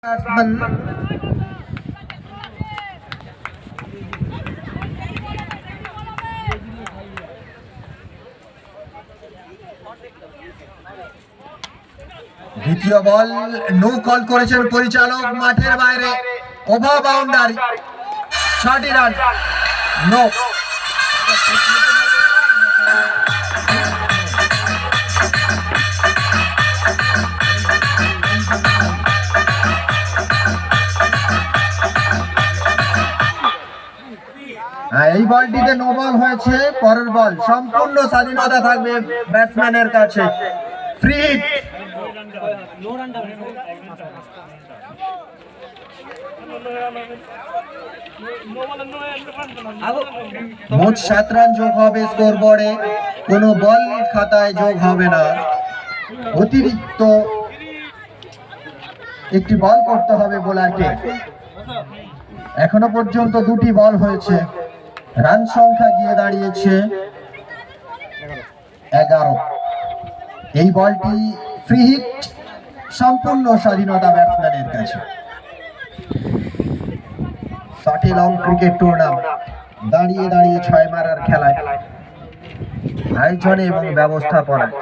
দ্বিতীয় ball no call করেছেন পরিচালক, মাঠের বাইরে, ওভার বাউন্ডারি, 6টি রান। নো এই বলটিতে নো বল হয়েছে। পরের বল সম্পূর্ণ স্বাধীনতা থাকবে ব্যাটসম্যানের কাছে। Free hit. মোট 7 রান যোগ হবে স্কোর বোর্ডে, কোনো বল খাতায় যোগ হবে না। অতিরিক্ত একটি বল করতে হবে বোলারকে। এখনো পর্যন্ত 2টি বল হয়েছে, রান সংখ্যা গিয়ে দাঁড়িয়েছে 11। এই বলটি ফ্রি হিট, সম্পূর্ণ স্বাধীনতা ব্যাটসম্যানের কাছে। 60 লং ক্রিকেট টুর্নামেন্ট, দাঁড়িয়ে দাঁড়িয়ে 6 মারার খেলায় আয়োজনে এবং ব্যবস্থাপনায়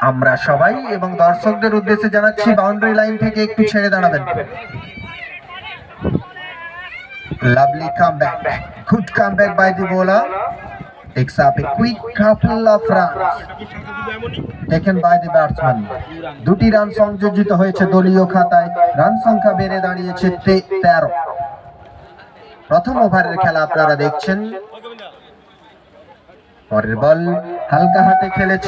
আমরা সবাই এবং দর্শকদের উদ্দেশ্যে জানাচ্ছি বাউন্ডারি লাইন থেকে একটু ছেড়ে দাঁড়াবেন। Lovely comeback, good comeback by the bowler. Takes up a quick couple of runs taken by the batsman. 2টি রান সংযোজিত হয়েছে দলীয় খাতায়, রান সংখ্যা বেড়ে দাঁড়িয়েছে 13। প্রথম ওভারের খেলা আপনারা দেখছেন। পরের বল হালকা হাতে খেলেছে।